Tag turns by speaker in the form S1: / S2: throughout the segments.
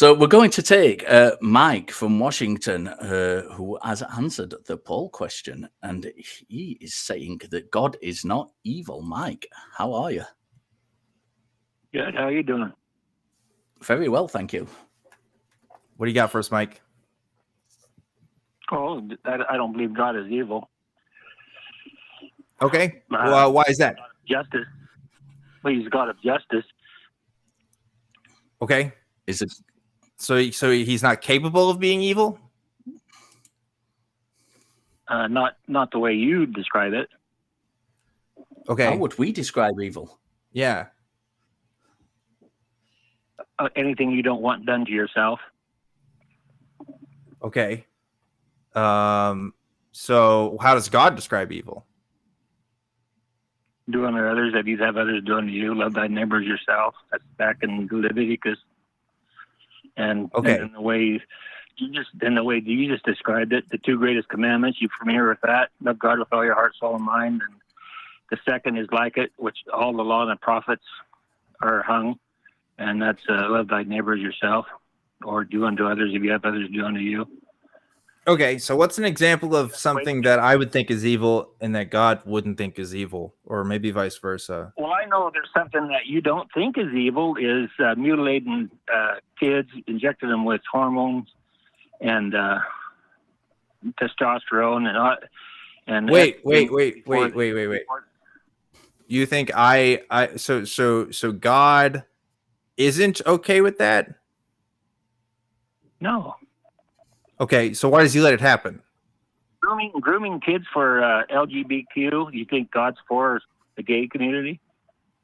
S1: So we're going to take Mike from Washington, who has answered the poll question, and he is saying that God is not evil. Mike, how are you?
S2: Good. How are you doing?
S1: Very well, thank you.
S3: What do you got for us, Mike?
S2: Oh, I don't believe God is evil.
S3: Okay. Well, why is that?
S2: Justice. Well, he's God of justice.
S3: Okay.
S1: Is it
S3: so he's not capable of being evil?
S2: Not the way you describe it.
S3: Okay.
S1: How would we describe evil?
S3: Yeah.
S2: Anything you don't want done to yourself.
S3: Okay. So how does God describe evil?
S2: Doing to others that you'd have others doing to you. Love thy neighbors yourself. That's back in Leviticus. And,
S3: okay.
S2: And in the way you just described it, the two greatest commandments, you're familiar with that. Love God with all your heart, soul, and mind. And the second is like it, which all the law and the prophets are hung. And that's love thy neighbors yourself, or do unto others if you have others do unto you.
S3: Okay, so what's an example of something that I would think is evil and that God wouldn't think is evil, or maybe vice versa?
S2: Well, I know there's something that you don't think is evil is mutilating kids, injecting them with hormones and testosterone and
S3: wait. You think so God isn't okay with that?
S2: No.
S3: Okay, so why does he let it happen?
S2: Grooming kids for LGBTQ. You think God's for the gay community?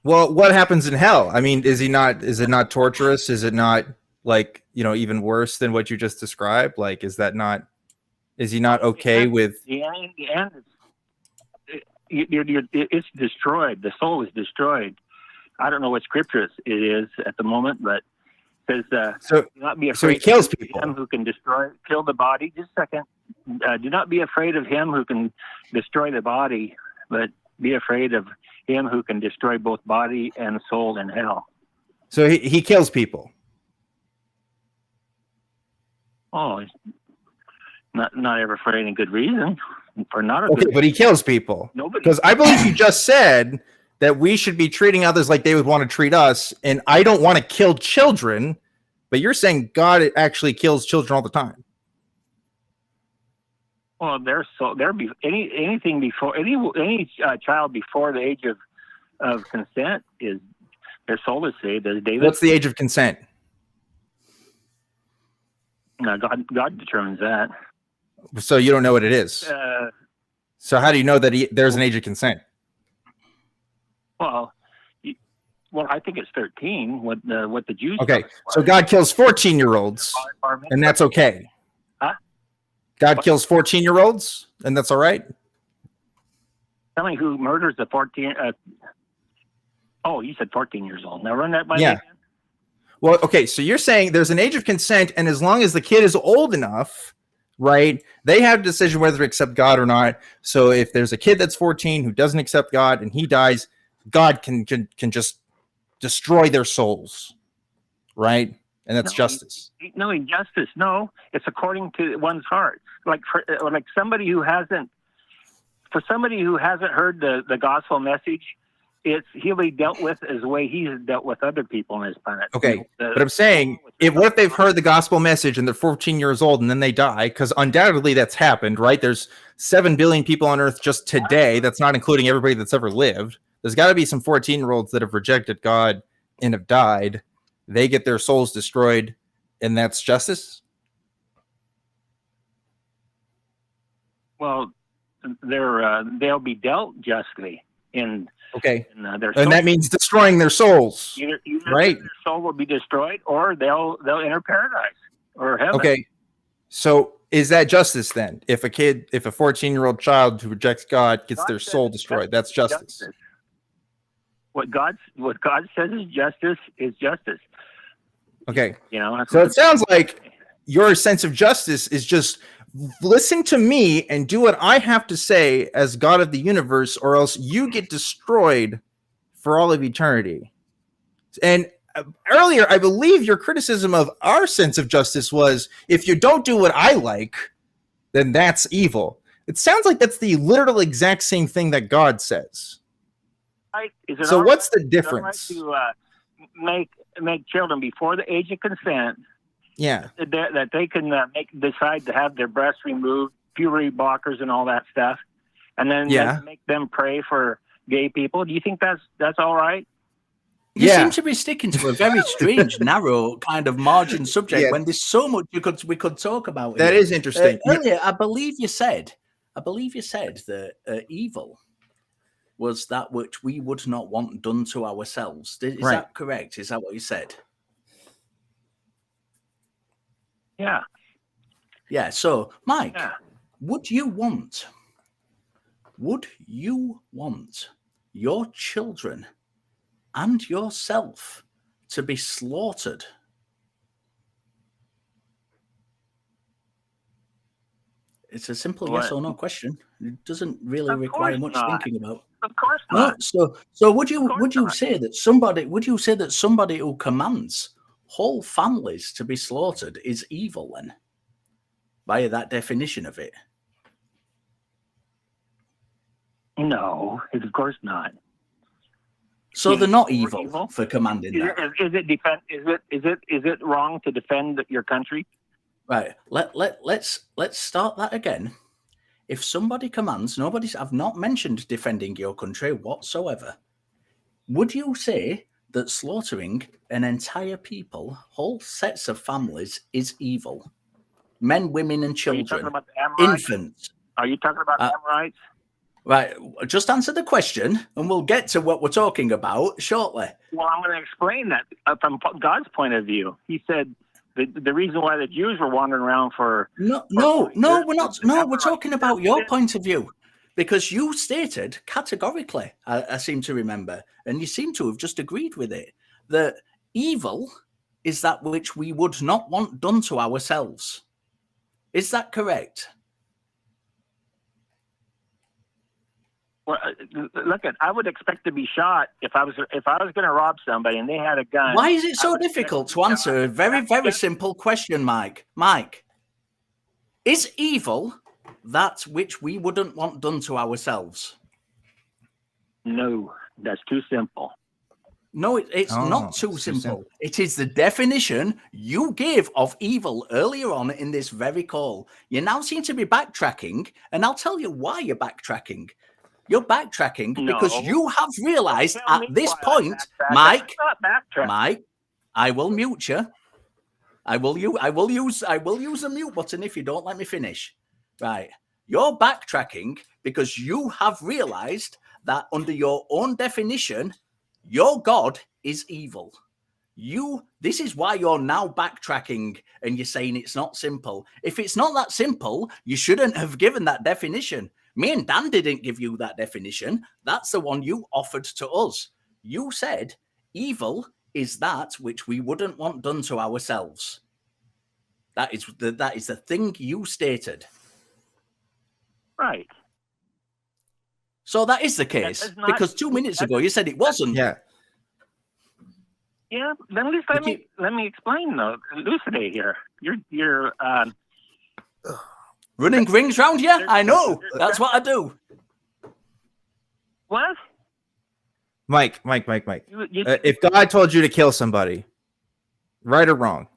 S3: Well, what happens in hell? I mean, is it not torturous? Is it not even worse than what you just described? Like, is he not okay with?
S2: The end it's destroyed. The soul is destroyed. I don't know what scripture it is at the moment, but says, do not be afraid.
S3: So he kills people.
S2: Him who can kill the body. Just a second. Do not be afraid of him who can destroy the body, but be afraid of him who can destroy both body and soul in hell.
S3: So he kills people.
S2: Oh, he's not ever for any good reason. For not a
S3: okay,
S2: good
S3: but he kills people. Because I believe you just said that we should be treating others like they would want to treat us, and I don't want to kill children, but you're saying God actually kills children all the time.
S2: Well, anything before any child before the age of consent is their soul is saved. As David.
S3: What's the age of consent?
S2: God determines that.
S3: So you don't know what it is. So how do you know that there's an age of consent?
S2: Well, I think it's 13. What the Jews?
S3: Okay, so God kills 14-year-olds, and that's okay.
S2: Huh?
S3: God kills 14-year-olds, and that's all right.
S2: Tell me who murders the 14. Oh, you said 14 years old. Now run that by
S3: me
S2: again.
S3: Well, okay, so you're saying there's an age of consent, and as long as the kid is old enough, right, they have a decision whether to accept God or not. So if there's a kid that's 14 who doesn't accept God and he dies, God can just destroy their souls, right? And that's justice.
S2: No, injustice. No, it's according to one's heart. Like somebody who hasn't heard the gospel message, he'll be dealt with as the way he's dealt with other people on this planet.
S3: Okay, but I'm saying, what if they've heard the gospel message and they're 14 years old and then they die? Because undoubtedly that's happened, right? There's 7 billion people on Earth just today. That's not including everybody that's ever lived. There's got to be some 14-year-olds that have rejected God and have died. They get their souls destroyed, and that's justice?
S2: Well, they'll be dealt justly in.
S3: Okay, and that means destroying their souls,
S2: either
S3: right?
S2: Their soul will be destroyed, or they'll enter paradise or heaven.
S3: Okay, so is that justice then? If a 14-year-old child who rejects God gets their soul destroyed, that's justice.
S2: What God says is justice.
S3: Okay, so it sounds like your sense of justice is just listen to me and do what I have to say as God of the universe, or else you get destroyed for all of eternity. And earlier, I believe your criticism of our sense of justice was, if you don't do what I like, then that's evil. It sounds like that's the literal exact same thing that God says. So what's the difference?
S2: Is it all right to make children before the age of consent?
S3: Yeah,
S2: that they can decide to have their breasts removed, puberty blockers, and all that stuff, and then make them pray for gay people. Do you think that's all right?
S1: You seem to be sticking to a very strange, narrow kind of margin subject when there's so much we could talk about.
S3: That is interesting.
S1: Earlier, I believe you said that evil was that which we would not want done to ourselves. Is that correct? Is that what you said?
S2: Yeah.
S1: Yeah. So, Mike, would you want your children and yourself to be slaughtered? It's a simple yes or no question. It doesn't really require much thinking about.
S2: Of course not.
S1: No. So would you say that somebody who commands whole families to be slaughtered is evil then? Via that definition of it?
S2: No, of course not.
S1: So they're not evil for commanding that.
S2: Is it wrong to defend your country?
S1: Right. Let's start that again. If somebody commands, I've not mentioned defending your country whatsoever. Would you say that slaughtering an entire people, whole sets of families, is evil? Men, women, and children, infants.
S2: Are you talking about Amorites?
S1: Right. Just answer the question, and we'll get to what we're talking about shortly.
S2: Well, I'm going to explain that from God's point of view. He said the reason why the Jews were wandering around for
S1: we're not. No, we're talking about your point of view, because you stated categorically, I seem to remember, and you seem to have just agreed with it, that evil is that which we would not want done to ourselves. Is that correct?
S2: Well, look, I would expect to be shot if I was going to rob somebody and they had a gun.
S1: Why is it so difficult to answer a very, very simple question, Mike? Mike, is evil that which we wouldn't want done to ourselves?
S2: No, that's too simple.
S1: No, it's not too simple. It is the definition you gave of evil earlier on in this very call. You now seem to be backtracking, and I'll tell you why you're backtracking. You're backtracking because you have realized at this point, Mike, I will mute you. I will use the mute button if you don't let me finish. Right. You're backtracking because you have realized that under your own definition, your God is evil. This is why you're now backtracking and you're saying it's not simple. If it's not that simple, you shouldn't have given that definition. Me and Dan didn't give you that definition. That's the one you offered to us. You said evil is that which we wouldn't want done to ourselves. That is the thing you stated.
S2: Right.
S1: So that is the case, because 2 minutes ago you said it wasn't.
S2: Yeah. Yeah. Then at least let me explain though. Elucidate here. You're
S1: running rings round you. I know. That's what I do.
S2: What?
S3: Mike. If God told you to kill somebody, right or wrong?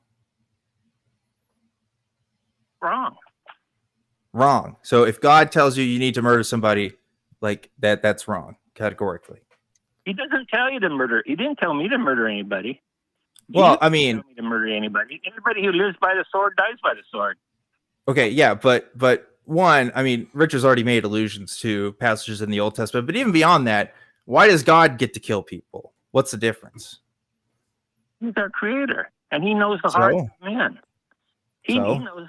S3: Wrong. So if God tells you need to murder somebody, like that's wrong, categorically.
S2: He doesn't tell you to murder. He didn't tell me to murder anybody.
S3: Well, I mean,
S2: to murder anybody. Anybody who lives by the sword dies by the sword.
S3: Okay, yeah, but one, I mean, Richard's already made allusions to passages in the Old Testament, but even beyond that, why does God get to kill people? What's the difference?
S2: He's our creator, and he knows the heart of man. He knows.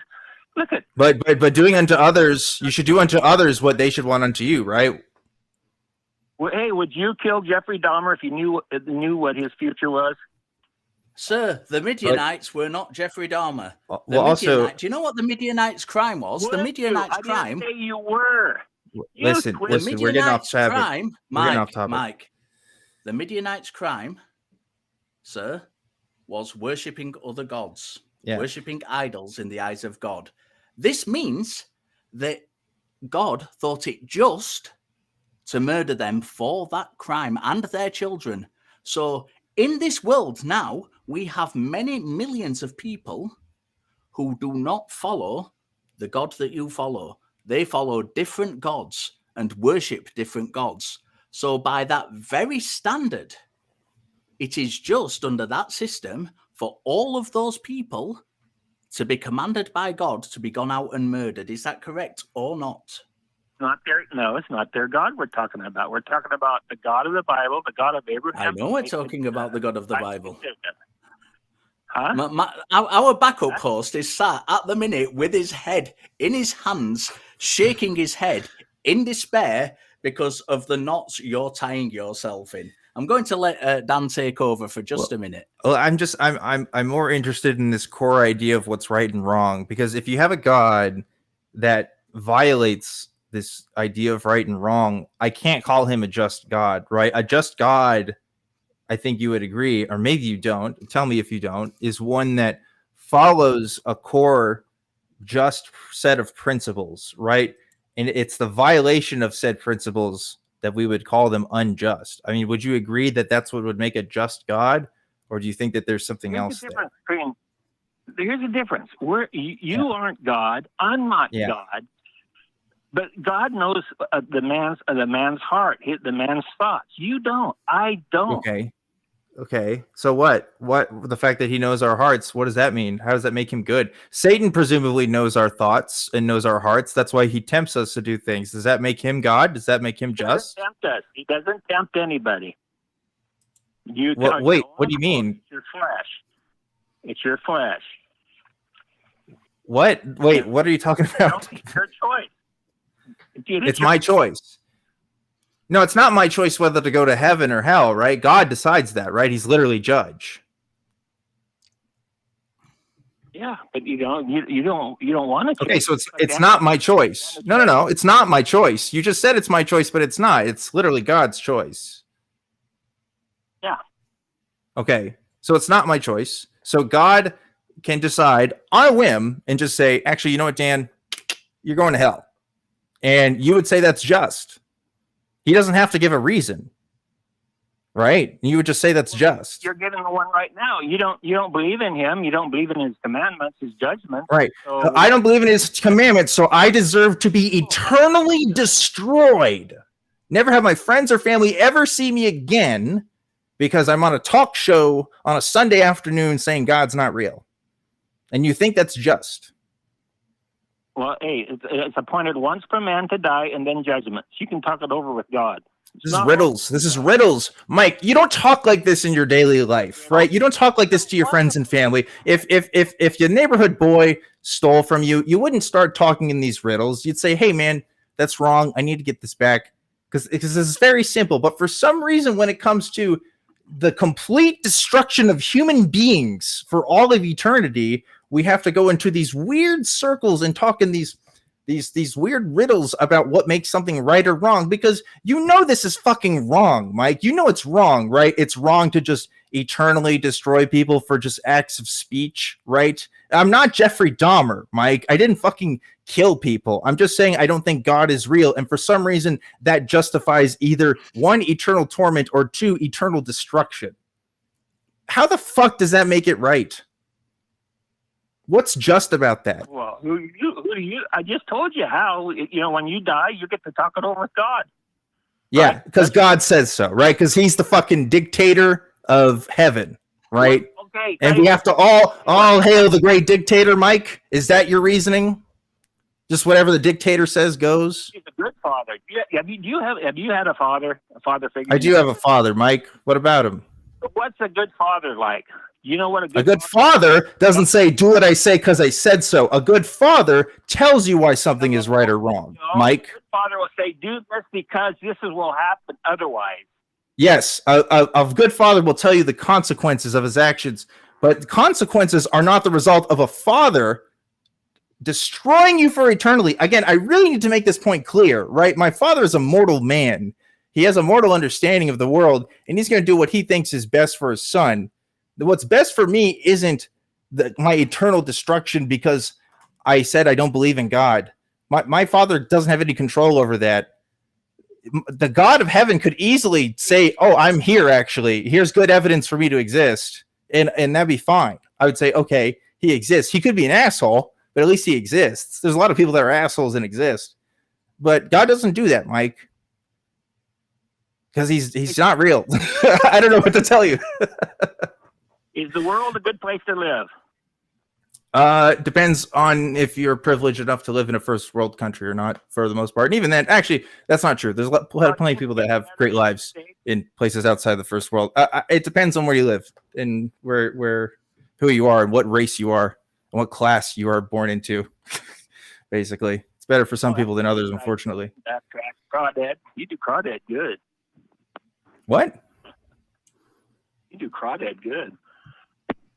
S2: Look at.
S3: But doing unto others, you should do unto others what they should want unto you, right?
S2: Well, hey, would you kill Jeffrey Dahmer if you knew what his future was?
S1: Sir, the Midianites were not Jeffrey Dahmer.
S3: Also,
S1: do you know what the Midianites' crime was? The Midianites' crime.
S2: I didn't say you were.
S3: Listen, we're getting off topic.
S1: Mike, the Midianites' crime, sir, was worshipping other gods,
S3: Yeah.
S1: worshipping idols in the eyes of God. This means that God thought it just to murder them for that crime and their children. So in this world now, we have many millions of people who do not follow the God that you follow. They follow different gods and worship different gods. So by that very standard, it is just under that system for all of those people to be commanded by God to be gone out and murdered. Is that correct or not?
S2: No, it's not their God we're talking about. We're talking about the God of the Bible, the God of Abraham.
S1: I know we're talking about the God of the Bible.
S2: Huh?
S1: Our backup host is sat at the minute with his head in his hands, shaking his head in despair because of the knots you're tying yourself in. I'm going to let Dan take over for just a minute.
S3: Well, I'm more interested in this core idea of what's right and wrong, because if you have a God that violates this idea of right and wrong, I can't call him a just God, right? A just God, I think you would agree, or maybe you don't, tell me if you don't, is one that follows a core just set of principles, right? And it's the violation of said principles that we would call them unjust. I mean, would you agree that that's what would make a just God? Or do you think that there's something else there?
S2: Here's the difference. You aren't God. I'm not God. But God knows the man's heart, the man's thoughts. You don't. I don't.
S3: Okay. So what? The fact that he knows our hearts, what does that mean? How does that make him good? Satan presumably knows our thoughts and knows our hearts. That's why he tempts us to do things. Does that make him God? Does that make him just?
S2: He doesn't tempt us. He doesn't tempt anybody.
S3: Wait, what do you mean?
S2: It's your flesh. It's your flesh.
S3: What? Wait, what are you talking about?
S2: It's your choice.
S3: It's my choice. No, it's not my choice whether to go to heaven or hell, right? God decides that, right? He's literally judge.
S2: Yeah, but you don't want to.
S3: Okay, so it's not my choice. No, it's not my choice. You just said it's my choice, but it's not. It's literally God's choice.
S2: Yeah.
S3: Okay, so it's not my choice. So God can decide on a whim and just say, actually, you know what, Dan? You're going to hell. And you would say that's just. He doesn't have to give a reason, right? You would just say that's just.
S2: You're giving the one right now. You don't believe in him. You don't believe in his commandments, his judgments.
S3: Right.
S2: So
S3: I don't believe in his commandments, so I deserve to be eternally destroyed. Never have my friends or family ever see me again because I'm on a talk show on a Sunday afternoon saying God's not real. And you think that's just.
S2: Well, hey, it's appointed once per man to die and then judgment. You can talk it over with God.
S3: This is riddles. This is riddles. Mike, you don't talk like this in your daily life, right? You don't talk like this to your friends and family. If your neighborhood boy stole from you, you wouldn't start talking in these riddles. You'd say, hey, man, that's wrong. I need to get this back. Because this is very simple. But for some reason, when it comes to the complete destruction of human beings for all of eternity, we have to go into these weird circles and talk in these weird riddles about what makes something right or wrong, because you know this is fucking wrong, Mike. You know it's wrong, right? It's wrong to just eternally destroy people for just acts of speech, right? I'm not Jeffrey Dahmer, Mike. I didn't fucking kill people. I'm just saying I don't think God is real, and for some reason that justifies either one, eternal torment, or two, eternal destruction. How the fuck does that make it right? What's just about that?
S2: Well, who you? I just told you how. When you die, you get to talk it over with God.
S3: Yeah, because God says so, right? Because he's the fucking dictator of heaven, right?
S2: Well, okay.
S3: And we have to all hail the great dictator, Mike. Is that your reasoning? Just whatever the dictator says goes?
S2: He's a good father. Have you had a father figure?
S3: I do have a father, Mike. What about him?
S2: What's a good father like? You know what
S3: a good father doesn't say, do what I say because I said so. A good father tells you why something is right or wrong, Mike.
S2: A good father will say, do this because this will happen otherwise.
S3: Yes, a good father will tell you the consequences of his actions, but consequences are not the result of a father destroying you for eternity. Again, I really need to make this point clear, right? My father is a mortal man. He has a mortal understanding of the world, and he's going to do what he thinks is best for his son. What's best for me isn't my eternal destruction because I said I don't believe in God. My Father doesn't have any control over that. The God of heaven could easily say, oh, I'm here, actually. Here's good evidence for me to exist. And that'd be fine. I would say, okay, he exists. He could be an asshole, but at least he exists. There's a lot of people that are assholes and exist. But God doesn't do that, Mike. Because he's not real. I don't know what to tell you.
S2: Is the world a good place to live?
S3: Depends on if you're privileged enough to live in a first world country or not, for the most part. And even then, actually, that's not true. There's plenty of people that have great lives in places outside the first world. It depends on where you live and who you are and what race you are and what class you are born into. Basically, it's better for some people than others, unfortunately.
S2: Crawdad, you do crawdad good.
S3: What?
S2: You do crawdad good.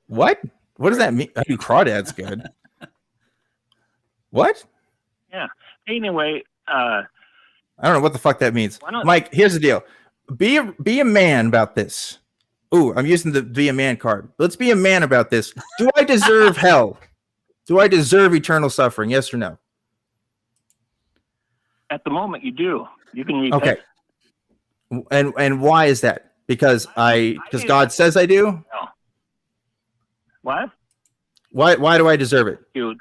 S3: What? What does that mean? I do crawdads good. What?
S2: Yeah. Anyway,
S3: I don't know what the fuck that means. Mike, here's the deal. Be a man about this. Ooh, I'm using the be a man card. Let's be a man about this. Do I deserve hell? Do I deserve eternal suffering? Yes or no?
S2: At the moment, you do. You can repent.
S3: Okay. And why is that? Because God says I do?
S2: No. What?
S3: Why do I deserve it?
S2: You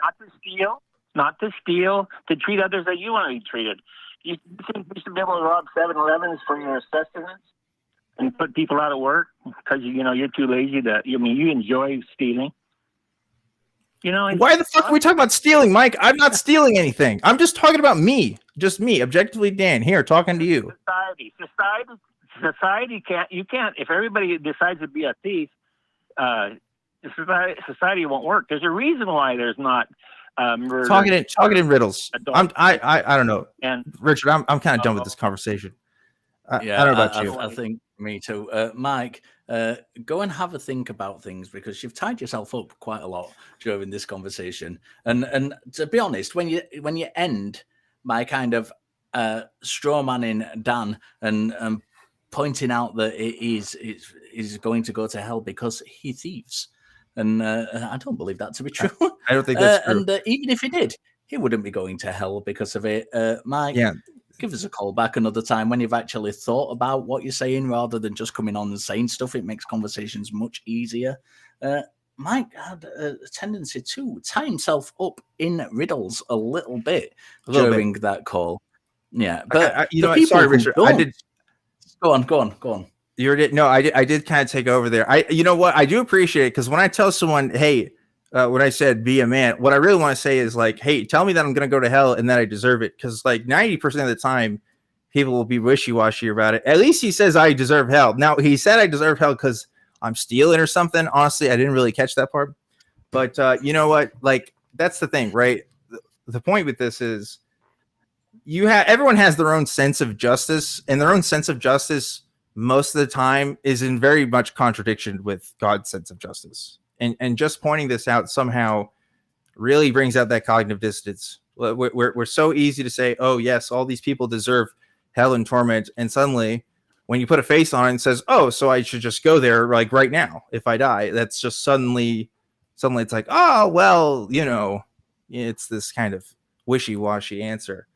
S2: not to steal, to treat others as you want to be treated. You think you should be able to rob 7-Elevens for your sustenance and put people out of work because you're too lazy to. You enjoy stealing.
S3: Why the fuck are we talking about stealing, Mike? I'm not stealing anything. I'm just talking about me. Just me, Objectively Dan, here talking to you.
S2: Society can't. You can't. If everybody decides to be a thief, society won't work. There's a reason why there's not murder.
S3: Talking in riddles. I don't know.
S2: And
S3: Richard, I'm kind of done with this conversation. I don't know about you.
S1: I think me too. Mike, go and have a think about things because you've tied yourself up quite a lot during this conversation. And to be honest, when you end by kind of straw manning Dan and pointing out that he's going to go to hell because he thieves. And I don't believe that to be true.
S3: I don't think that's true.
S1: And even if he did, he wouldn't be going to hell because of it. Mike, give us a call back another time when you've actually thought about what you're saying rather than just coming on and saying stuff. It makes conversations much easier. Mike had a tendency to tie himself up in riddles a little bit during that call. Yeah, but
S3: sorry, Richard. I did.
S1: Go on.
S3: I did kind of take over there. You know what? I do appreciate it because when I tell someone, hey, when I said be a man, what I really want to say is like, hey, tell me that I'm going to go to hell and that I deserve it. Because like 90% of the time, people will be wishy-washy about it. At least he says I deserve hell. Now, he said I deserve hell because I'm stealing or something. Honestly, I didn't really catch that part. But you know what? Like, that's the thing, right? The point with this is everyone has their own sense of justice, and their own sense of justice most of the time is in very much contradiction with God's sense of justice. And just pointing this out somehow really brings out that cognitive dissonance. We're so easy to say, oh, yes, all these people deserve hell and torment. And suddenly when you put a face on it and says, oh, so I should just go there like right now if I die, that's just suddenly it's like, oh, well, it's this kind of wishy-washy answer.